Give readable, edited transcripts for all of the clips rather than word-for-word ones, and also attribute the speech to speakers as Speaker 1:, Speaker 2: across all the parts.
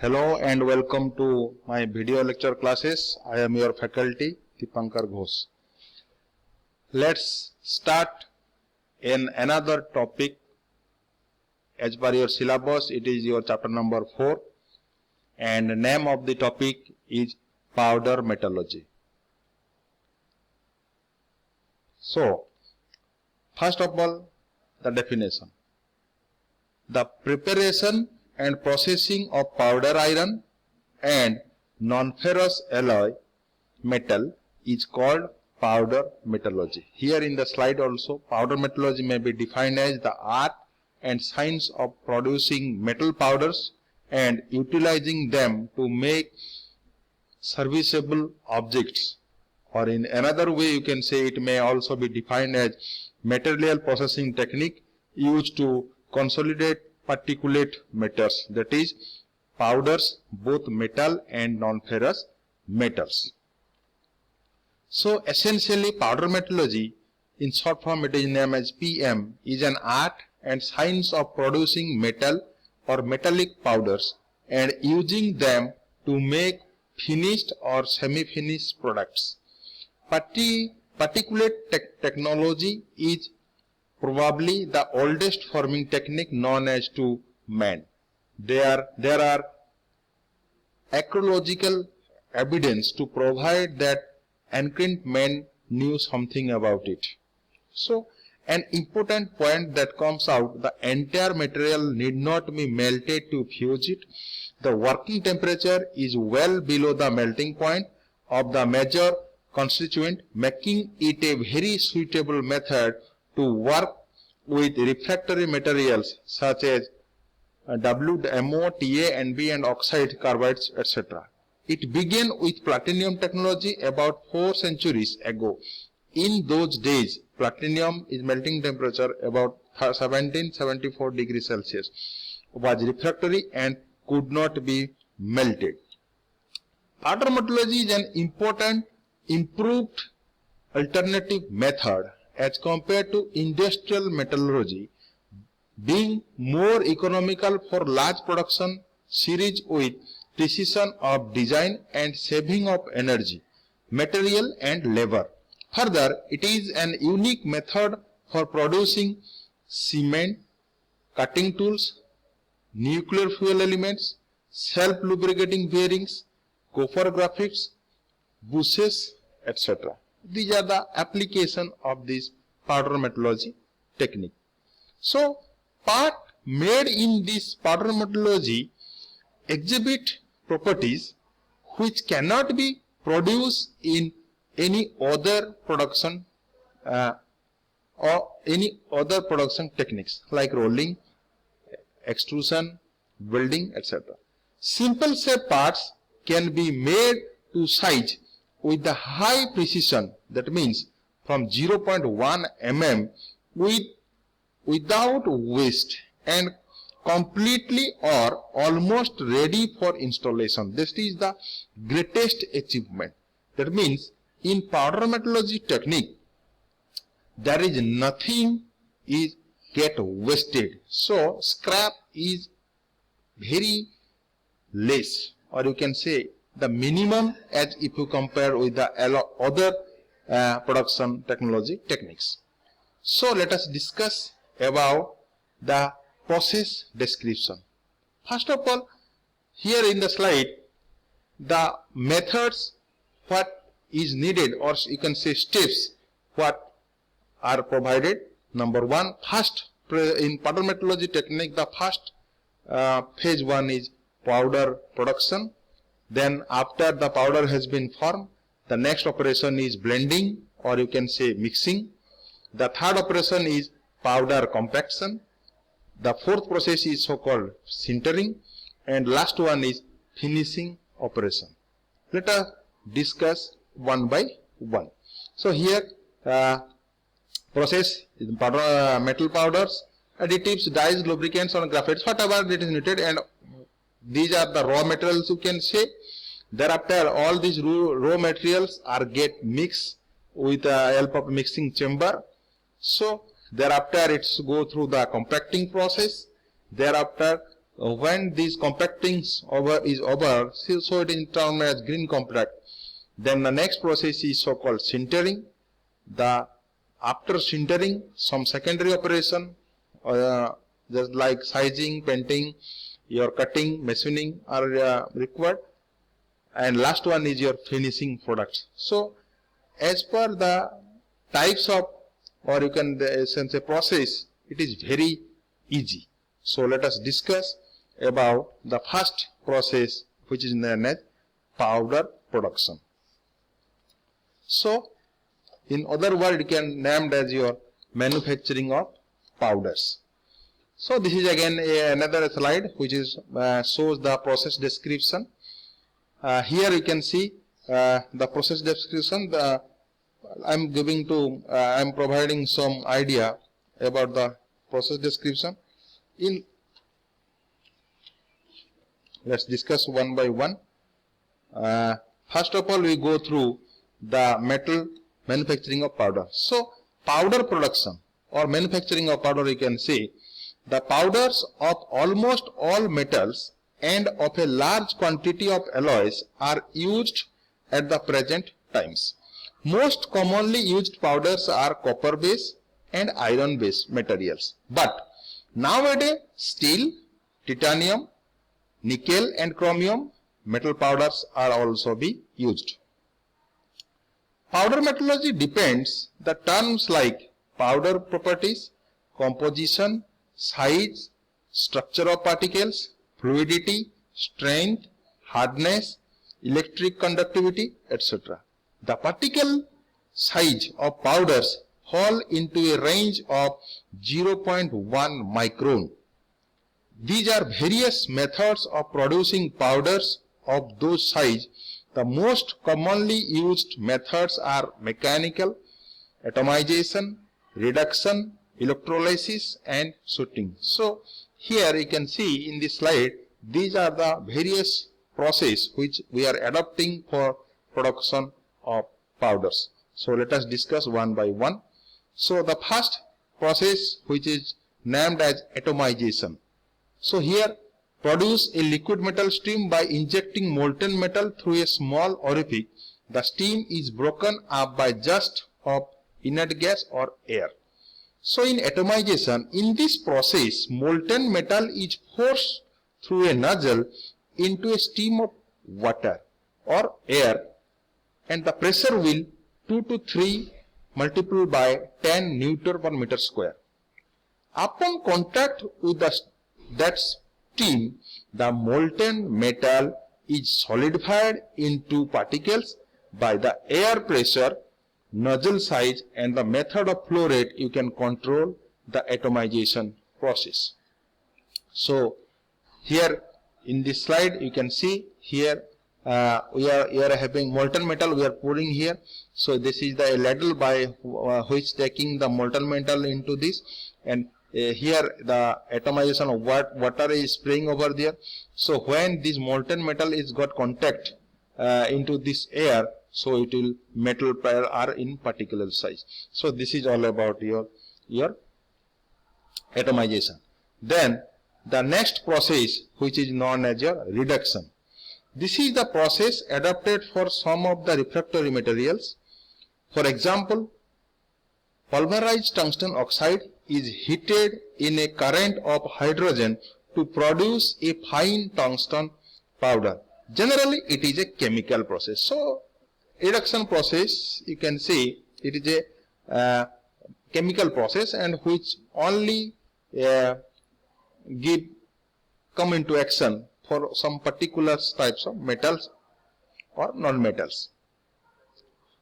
Speaker 1: Hello and welcome to my video lecture classes. I am your faculty Deepankar Ghosh. Let's start in another topic. As per your syllabus, it is your chapter number 4 and the name of the topic is powder metallurgy. So, first of all, the definition. The preparation and processing of powder iron and non-ferrous alloy metal is called powder metallurgy. Here in the slide also, powder metallurgy may be defined as the art and science of producing metal powders and utilizing them to make serviceable objects, or in another way you can say it may also be defined as material processing technique used to consolidate particulate matters, that is powders, both metal and non-ferrous metals. So essentially powder metallurgy, in short form it is named as PM, is an art and science of producing metal or metallic powders and using them to make finished or semi-finished products. Particulate technology is probably the oldest forming technique known as to man. There are archaeological evidence to provide that ancient men knew something about it. So, an important point that comes out, the entire material need not be melted to fuse it. The working temperature is well below the melting point of the major constituent, making it a very suitable method to work with refractory materials such as WMO, TA, NB and oxide carbides, etc. It began with platinum technology about 4 centuries ago. In those days, platinum is melting temperature about 1774 degrees Celsius, was refractory and could not be melted. Powder metallurgy is an important improved alternative method as compared to industrial metallurgy, being more economical for large production series with precision of design and saving of energy, material and labor. Further, it is an unique method for producing cement, cutting tools, nuclear fuel elements, self-lubricating bearings, copper graphites, bushes, etc. These are the application of this powder metallurgy technique. So, part made in this powder metallurgy exhibit properties which cannot be produced in any other production or any other production techniques like rolling, extrusion, welding, etc. Simple shape parts can be made to size with the high precision, that means from 0.1 mm without waste and completely or almost ready for installation. This is the greatest achievement. That means in powder metallurgy technique, there is nothing is get wasted. So scrap is very less, or you can say the minimum as if you compare with the other production technology techniques. So let us discuss about the process description. First of all, here in the slide, the methods what is needed, or you can say steps what are provided. Number 1, first in powder metallurgy technique, the first phase 1 is powder production. Then after the powder has been formed, the next operation is blending, or you can say mixing. The third operation is powder compaction. The fourth process is so-called sintering, and last one is finishing operation. Let us discuss one by one. So here process is powder, metal powders, additives, dyes, lubricants or graphites, whatever it is needed, and these are the raw materials you can say. Thereafter all these raw materials are get mixed with the help of mixing chamber. So thereafter it's go through the compacting process. Thereafter when this compacting is over, so it is termed as green compact. Then the next process is so-called sintering. After sintering, some secondary operation, just like sizing, painting, your cutting, machining are required. And last one is your finishing product. So, as per the types of, or you can say process, it is very easy. So, let us discuss about the first process, which is known as powder production. So, in other words, you can name as your manufacturing of powders. So, this is again another slide which is shows the process description. Here you can see the process description. I am providing some idea about the process description. Let's discuss one by one. First of all, we go through the metal manufacturing of powder. So, powder production or manufacturing of powder, you can see the powders of almost all metals and of a large quantity of alloys are used at the present times. Most commonly used powders are copper based and iron based materials. But nowadays, steel, titanium, nickel and chromium metal powders are also be used. Powder metallurgy depends the terms like powder properties, composition, size, structure of particles, fluidity, strength, hardness, electric conductivity, etc. The particle size of powders fall into a range of 0.1 micron. These are various methods of producing powders of those size. The most commonly used methods are mechanical, atomization, reduction, electrolysis and sorting. So, here you can see in this slide, these are the various processes which we are adopting for production of powders. So, let us discuss one by one. So, the first process which is named as atomization. So, here produce a liquid metal stream by injecting molten metal through a small orifice. The steam is broken up by just of inert gas or air. So, in atomization, in this process, molten metal is forced through a nozzle into a stream of water or air, and the pressure will 2 to 3 multiplied by 10 Newton per meter square. Upon contact with that steam, the molten metal is solidified into particles by the air pressure, nozzle size and the method of flow rate. You can control the atomization process. So, here in this slide you can see here we are having molten metal we are pouring here. So, this is the ladle by which taking the molten metal into this, and here the atomization of water is spraying over there. So, when this molten metal is got contact into this air, so it will metal are in particular size. So, this is all about your atomization. Then the next process which is known as your reduction. This is the process adopted for some of the refractory materials. For example, pulverized tungsten oxide is heated in a current of hydrogen to produce a fine tungsten powder. Generally, it is a chemical process. So, reduction process, you can see it is a chemical process, and which only come into action for some particular types of metals or non-metals.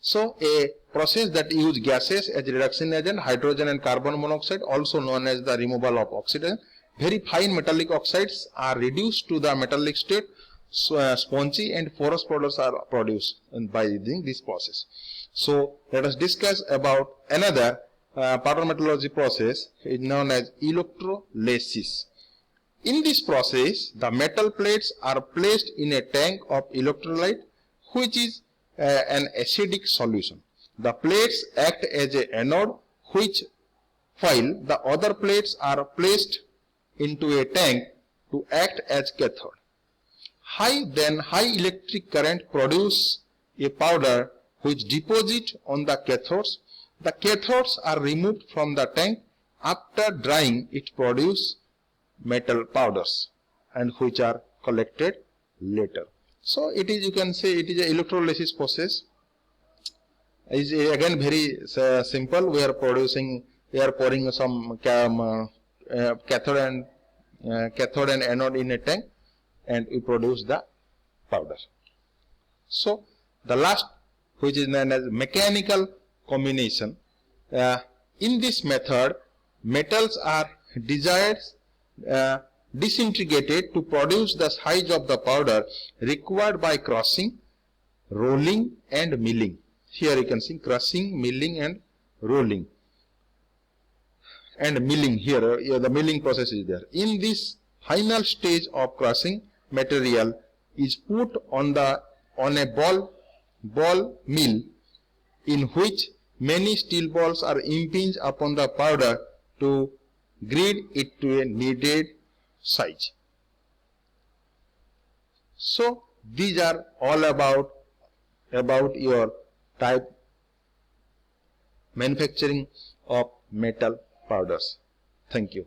Speaker 1: So, a process that use gases as reduction agent, hydrogen and carbon monoxide, also known as the removal of oxidation. Very fine metallic oxides are reduced to the metallic state, so spongy and porous powders are produced by using this process. So, let us discuss about another powder metallurgy process is known as electrolysis. In this process, the metal plates are placed in a tank of electrolyte, which is an acidic solution. The plates act as a anode, while the other plates are placed into a tank to act as cathode. High electric current produce a powder which deposit on the cathodes. The cathodes are removed from the tank. After drying, it produce metal powders, and which are collected later. So it is, you can say, it is a electrolysis process. Is again very simple. We are pouring some cathode and anode in a tank, and we produce the powder. So the last, which is known as mechanical combination. In this method, metals are disintegrated to produce the size of the powder required by crushing, rolling and milling. Here you can see crushing, milling and rolling. And milling, here the milling process is there. In this final stage of crushing, material is put on a ball mill, in which many steel balls are impinged upon the powder to grid it to a needed size. So these are all about your type manufacturing of metal powders. Thank you.